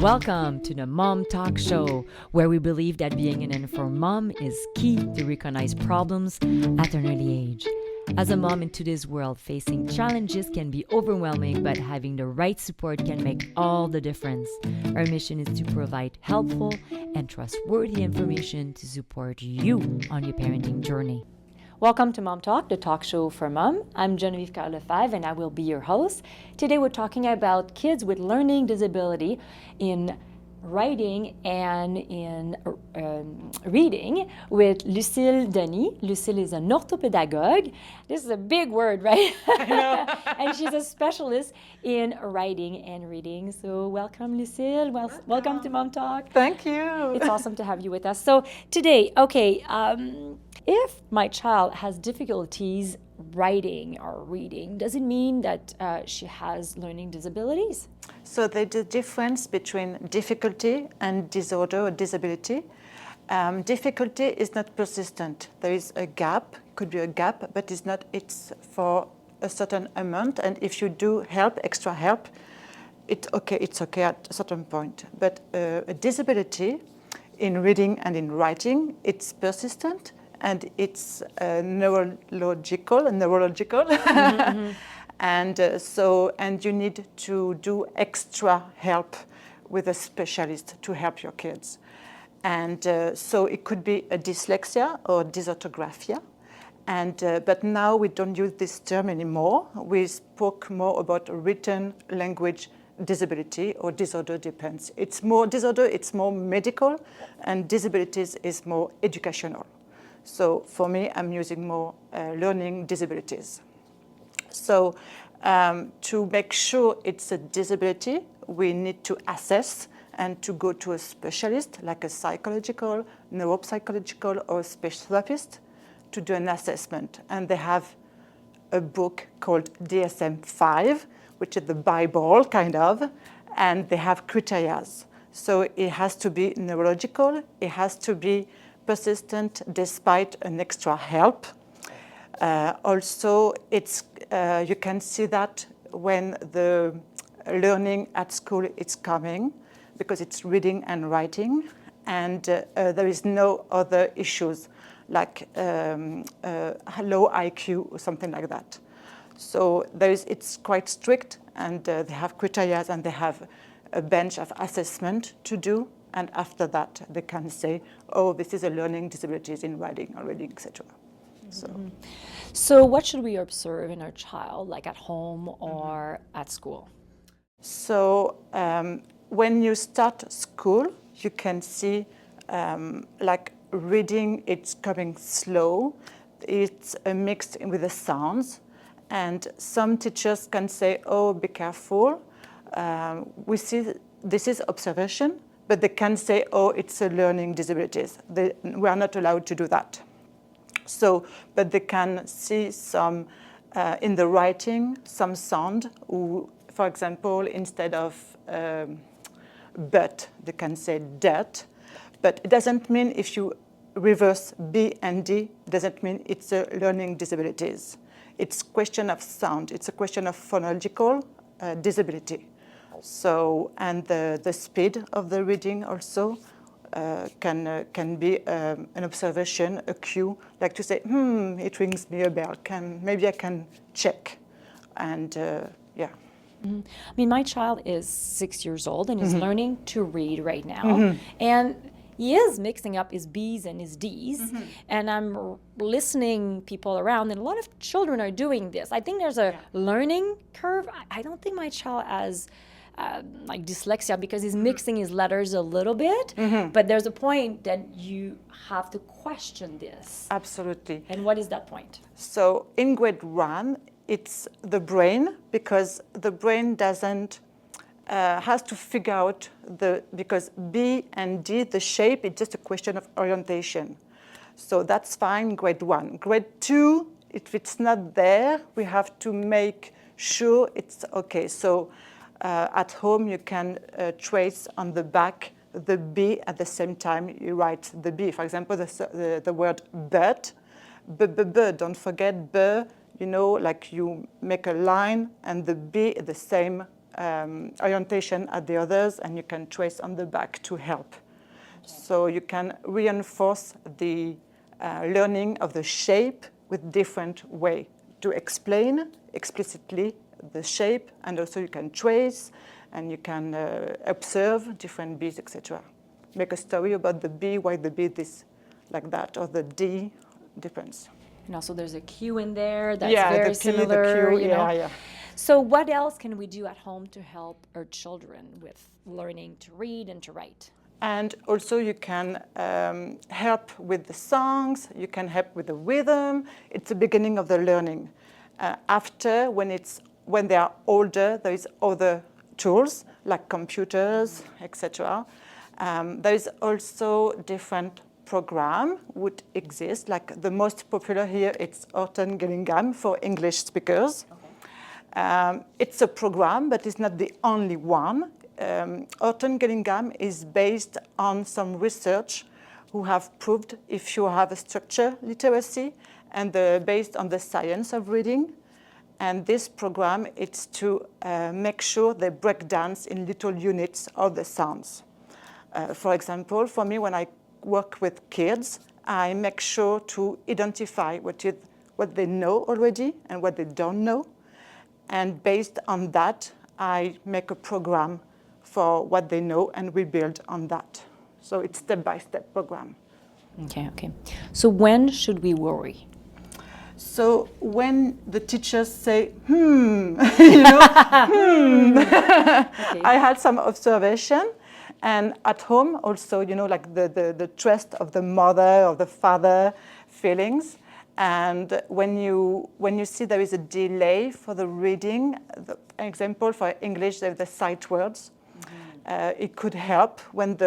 Welcome to the Mom Talk Show, where we believe that being an informed mom is key to recognize problems at an early age. As a mom in today's world, facing challenges can be overwhelming, but having the right support can make all the difference. Our mission is to provide helpful and trustworthy information to support you on your parenting journey. Welcome to Mom Talk, the talk show for mom. I'm Geneviève and I will be your host. Today we're talking about kids with learning disability in writing and in reading with Lucile Denys. Lucile is an orthopedagogue. This is a big word, right? I know. And she's a specialist in writing and reading. So welcome, Lucile. Welcome to Mom Talk. Thank you. It's awesome to have you with us. So today, if my child has difficulties writing or reading, does it mean that she has learning disabilities? So there's a difference between difficulty and disorder or disability. Difficulty is not persistent. There is a gap, could be a gap, but it's for a certain amount. And if you do extra help, it's okay at a certain point. But a disability in reading and in writing, it's persistent and it's neurological. Mm-hmm. And you need to do extra help with a specialist to help your kids. And so it could be a dyslexia or dysorthographia. But now we don't use this term anymore. We spoke more about written language disability or disorder, depends. It's more disorder, it's more medical, and disabilities is more educational. So for me, I'm using more learning disabilities. So to make sure it's a disability, we need to assess and to go to a specialist like a psychological, neuropsychological, or speech therapist to do an assessment. And they have a book called DSM-5, which is the Bible, kind of, and they have criteria. So it has to be neurological, it has to be persistent despite an extra help. Also, you can see that when the learning at school is coming, because it's reading and writing, and there is no other issues like low IQ or something like that. So it's quite strict, and they have criteria and they have a bench of assessment to do. And after that, they can say, oh, this is a learning disabilities in writing or reading, etc. So what should we observe in our child, like at home or at school? So when you start school, you can see like reading, it's coming slow. It's mixed with the sounds. And some teachers can say, oh, be careful. We see this is observation, but they can say, oh, it's a learning disabilities. We are not allowed to do that. So, but they can see some, in the writing, some sound. For example, instead of but, they can say that. But it doesn't mean if you reverse B and D, doesn't mean it's a learning disabilities. It's a question of sound. It's a question of phonological disability. So, and the speed of the reading also can be an observation, a cue, like to say, it rings me a bell. Maybe I can check, and yeah. Mm-hmm. I mean, my child is 6 years old and is learning to read right now, and he is mixing up his B's and his D's, and I'm listening people around, and a lot of children are doing this. I think there's a learning curve. I don't think my child has like dyslexia because he's mixing his letters a little bit, but there's a point that you have to question this. Absolutely. And what is that point? So in grade 1, it's the brain, because the brain has to figure out because B and D, the shape, it's just a question of orientation. So that's fine, grade 1. Grade 2, if it's not there, we have to make sure it's okay. So at home, you can trace on the back the B at the same time you write the B. For example, the word but, don't forget B, you know, like you make a line and the B the same orientation as the others, and you can trace on the back to help. So you can reinforce the learning of the shape with different way to explain explicitly the shape, and also you can trace and you can observe different bees, etc. Make a story about the bee, why the bee is like that, or the D difference. And also there's a Q in there that's Yeah, very the P, similar, the Q, you know. yeah. So what else can we do at home to help our children with learning to read and to write? And also you can help with the songs, you can help with the rhythm. It's the beginning of the learning. After, when they are older, there is other tools like computers, etc. There is also different program would exist, like the most popular here, it's Orthopedagogue for English speakers. Okay. It's a program, but it's not the only one. Orthopedagogue is based on some research who have proved if you have a structure literacy and based on the science of reading. And this program, it's to make sure they break down in little units of the sounds. For example, for me, when I work with kids, I make sure to identify what they know already and what they don't know. And based on that, I make a program for what they know, and we build on that. So it's step-by-step program. Okay. So when should we worry? So when the teachers say, you know, okay. I had some observation, and at home also, you know, like the trust of the mother or the father feelings. And when you see there is a delay for the reading, an example for English, there's the sight words. It could help when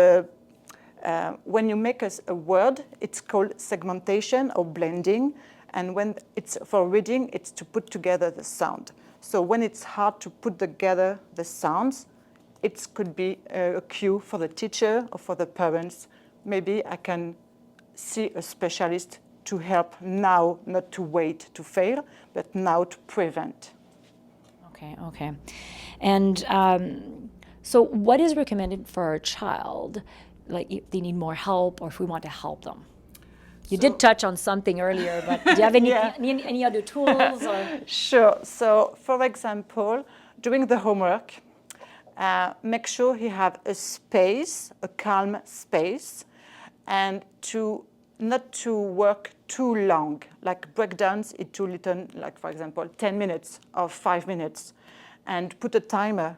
you make a word, it's called segmentation or blending. And when it's for reading, it's to put together the sound. So when it's hard to put together the sounds, it could be a cue for the teacher or for the parents. Maybe I can see a specialist to help now, not to wait to fail, but now to prevent. Okay. And so what is recommended for a child, like if they need more help or if we want to help them? You did touch on something earlier, but do you have any other tools? Or? Sure. So, for example, doing the homework, make sure he have a space, a calm space, and not to work too long, like break down into little, like for example, 10 minutes or 5 minutes, and put a timer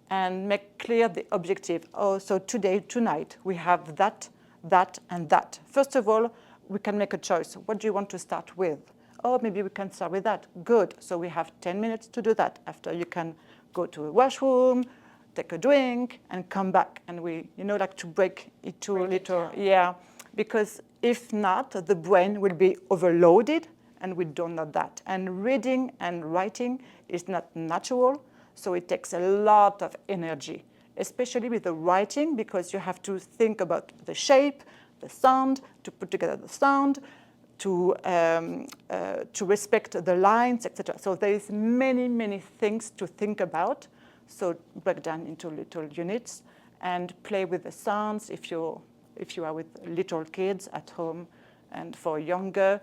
and make clear the objective. Oh, so tonight, we have that, and that. First of all, we can make a choice. What do you want to start with? Oh, maybe we can start with that. Good. So we have 10 minutes to do that. After you can go to a washroom, take a drink, and come back. And we, like to break it to a little, because if not, the brain will be overloaded, and we don't know that. And reading and writing is not natural, so it takes a lot of energy, especially with the writing, because you have to think about the shape, the sound, to put together the sound, to respect the lines, etc. So there is many things to think about. So break down into little units and play with the sounds if you are with little kids at home. And for younger,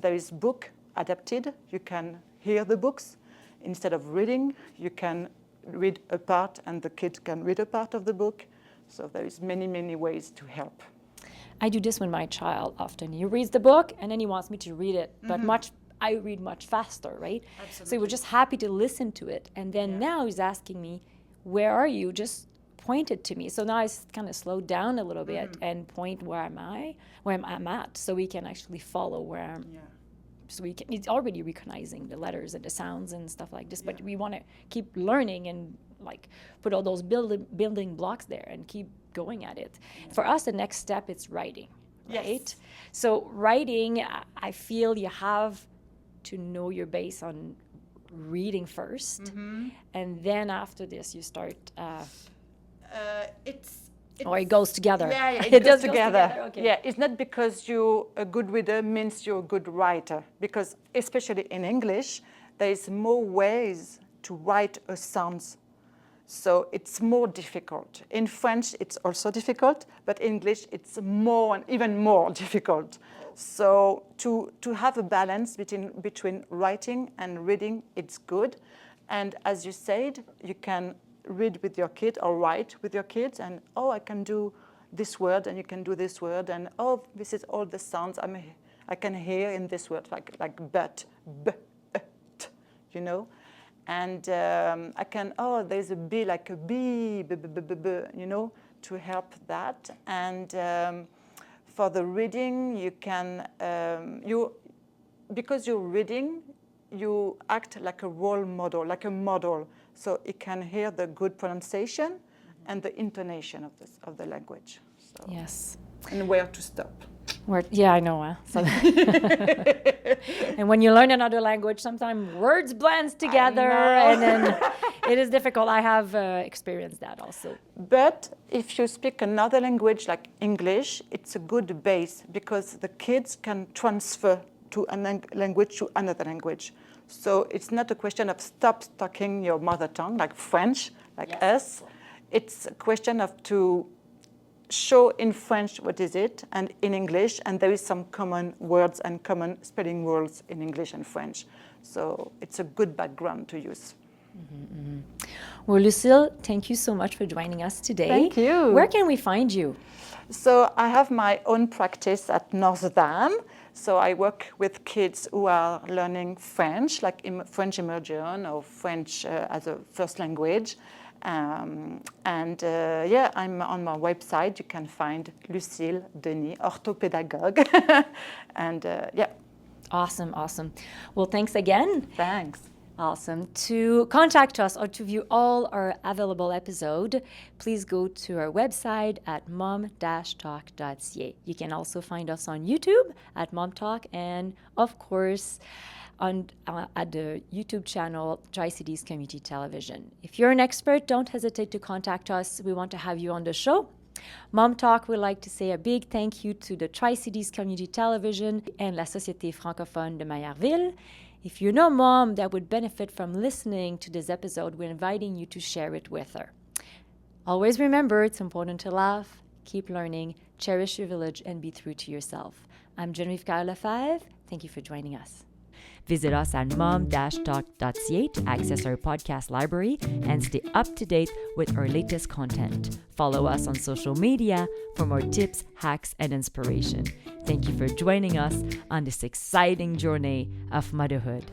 there is book adapted. You can hear the books. Instead of reading, you can read a part and the kid can read a part of the book. So there is many ways to help. I do this with my child often. He reads the book and then he wants me to read it, but I read much faster, right? Absolutely. So he was just happy to listen to it. And then now he's asking me, where are you? Just point it to me. So now I kind of slowed down a little bit and point where I'm at, so we can actually follow where I'm. Yeah. So he's already recognizing the letters and the sounds and stuff like this, but we want to keep learning and like put all those building blocks there and keep going at it. Yeah. For us, the next step is writing, right? Yes. So writing, I feel you have to know your base on reading first, and then after this you start. Or it goes together. Yeah, it goes together. Okay. Yeah, it's not because you're a good reader means you're a good writer. Because especially in English, there is more ways to write a sound. So it's more difficult. In French, it's also difficult, but in English, it's even more difficult. So to have a balance between writing and reading, it's good. And as you said, you can read with your kid or write with your kids, and I can do this word, and you can do this word, and this is all the sounds I can hear in this word, like but, t, And I can, there's a B, like a B, to help that. And for the reading, you can, because you're reading, you act like a role model, like a model. So it can hear the good pronunciation and the intonation of the language. So, yes. And where to stop. Yeah, I know. So and when you learn another language, sometimes words blends together, and then it is difficult. I have experienced that also. But if you speak another language like English, it's a good base because the kids can transfer to a language to another language. So it's not a question of stop talking your mother tongue, like French, like us. It's a question of to show in French what is it, and in English, and there is some common words and common spelling rules in English and French. So it's a good background to use. Mm-hmm, mm-hmm. Well, Lucile, thank you so much for joining us today. Thank you. Where can we find you? So I have my own practice at Notre-Dame. So I work with kids who are learning French, like French immersion or French as a first language. I'm on my website. You can find Lucile Denys, Orthopedagogue. And Awesome. Well, thanks again. Thanks. Awesome. To contact us or to view all our available episodes, please go to our website at mom-talk.ca. You can also find us on YouTube at mom-talk, and of course at the YouTube channel Tri-Cities Community Television. If you're an expert, don't hesitate to contact us. We want to have you on the show. Mom Talk would like to say a big thank you to the Tri-Cities Community Television and La Société Francophone de Maillardville. If you know mom that would benefit from listening to this episode, we're inviting you to share it with her. Always remember, it's important to laugh, keep learning, cherish your village, and be true to yourself. I'm Geneviève Lefebvre. Thank you for joining us. Visit us at mom-talk.ca to access our podcast library and stay up to date with our latest content. Follow us on social media for more tips, hacks, and inspiration. Thank you for joining us on this exciting journey of motherhood.